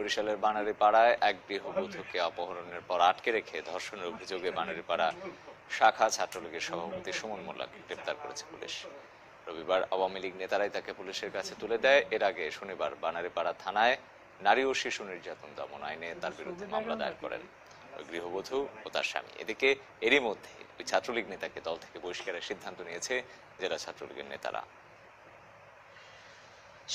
বরিশালের বানারীপাড়ায় এক গৃহবধূকে অপহরণের পর আটকে রেখে ধর্ষণের অভিযোগে বানারীপাড়া শাখা ছাত্রলীগের সভাপতি সুমন মোল্লাকে গ্রেপ্তার করেছে পুলিশ। রবিবার আওয়ামী লীগ নেতারাই তাকে পুলিশের কাছে তুলে দেয়। এর আগে শনিবার বানারীপাড়া থানায় নারী ও শিশু নির্যাতন দমন আইনে তার বিরুদ্ধে মামলা দায়ের করেন ওই গৃহবধূ ও তার স্বামী। এদিকে এরই মধ্যে ওই ছাত্রলীগ নেতাকে দল থেকে বহিষ্কারের সিদ্ধান্ত নিয়েছে জেলা ছাত্রলীগের নেতারা।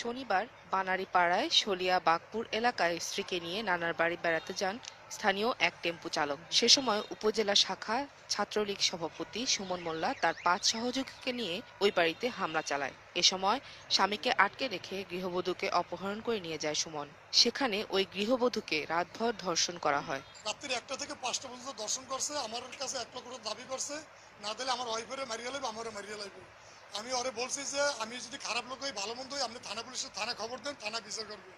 শনিবার বানারীপাড়ায় শলিয়া বাগপুর এলাকায় স্ত্রীকে নিয়ে নানার বাড়ি বেড়াতে যান স্থানীয় এক টেম্পু চালক। সে সময় উপজেলা শাখা ছাত্রলীগ সভাপতি সুমন মোল্লা তার 5 সহযোগীকে নিয়ে ওই বাড়িতে হামলা চালায়। এ সময় স্বামীকে আটকে রেখে গৃহবধূকে অপহরণ করে নিয়ে যায় সুমন। সেখানে ওই গৃহবধূকে রাতভর ধর্ষণ করা হয়। রাত্রি 1টা থেকে 5টা পর্যন্ত দর্শন করছে। আমার কাছে 1 লক্ষ টাকা দাবি করছে, না দিলে আমার ওয়াইফেরে মারিয়ে লাইবে, আমারও মারিয়ে লাইবে। আমি ওরে বলছি যে আমি যদি খারাপ লোক হই, ভালো মন্দ হই, আপনি থানা পুলিশের থানা খবর দেন, থানা বিচার করবে।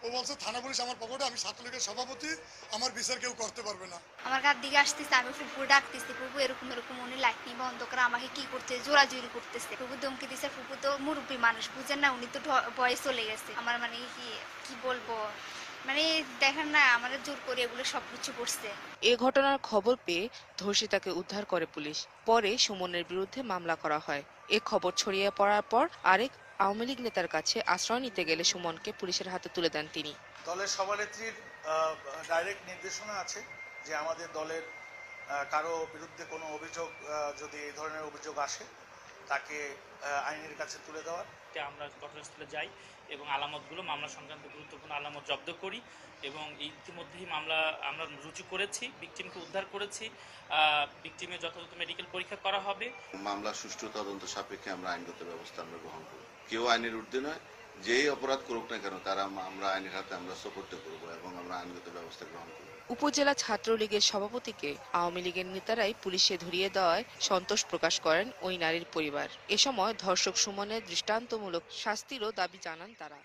ও বলছে থানা পুলিশ আমার পকেটে, আমি ছাত্রলীগের সভাপতি, আমার বিচার কেউ করতে পারবে না। আমার গার দিকে আসতেছে, আমি ফুপু ডাকতেছি, ফুপু এরকম এরকম উনি লাইটনি বন্ধ করে আমাকে কি করতে জোরাজুরি করতেছে। ফুপু ধমকি দিছে, ফুপু তো মুরব্বী মানুষ, বুঝেন না, উনি তো ভয়ে চলে গেছে। আমার মানে কি বলবো, মানে দেখেন না আমাদের জোর করে এগুলো সবকিছু করছে। এ ঘটনার খবর পেয়ে ধর্ষিতাকে উদ্ধার করে পুলিশ। পরে সুমনের বিরুদ্ধে মামলা করা হয়। এ খবর ছড়িয়ে পড়ার পর আরেক আওয়ামী লীগ নেতার কাছে আশ্রয় নিতে গেলে সুমনকে পুলিশের হাতে তুলে দেন তিনি। দলের সভানেত্রীর ডাইরেক্ট নির্দেশনা আছে যে আমাদের দলের কারো বিরুদ্ধে কোনো অভিযোগ, যদি এই ধরনের অভিযোগ আসে, তাকে আইনের কাছে তুলে দেওয়ার। আমরা ঘটনাস্থলে যাই এবং আলামতগুলো, মামলা সংক্রান্ত গুরুত্বপূর্ণ আলামত জব্দ করি এবং ইতিমধ্যেই মামলা আমরা রুজু করেছি, ভিকটিমকে উদ্ধার করেছি। ভিকটিমের যথাযথ মেডিকেল পরীক্ষা করা হবে। মামলা সুষ্ঠু তদন্ত সাপেক্ষে আমরা আইনগত ব্যবস্থা আমরা গ্রহণ করব। কেউ আইনের ঊর্ধ্বে নয়, যেই অপরাধ করুক না কেন তারা আমরা আইনের হাতে আমরা সোপর্দ করব এবং আমরা আইনগত ব্যবস্থা গ্রহণ করব। উপজেলা ছাত্রলীগের সভাপতিকে আওয়ামী লীগের নেতারাই পুলিশে ধরিয়ে দেওয়ায় সন্তোষ প্রকাশ করেন ওই নারীর পরিবার। এ সময় ধর্ষক সুমনের দৃষ্টান্তমূলক শাস্তিরও দাবি জানান তারা।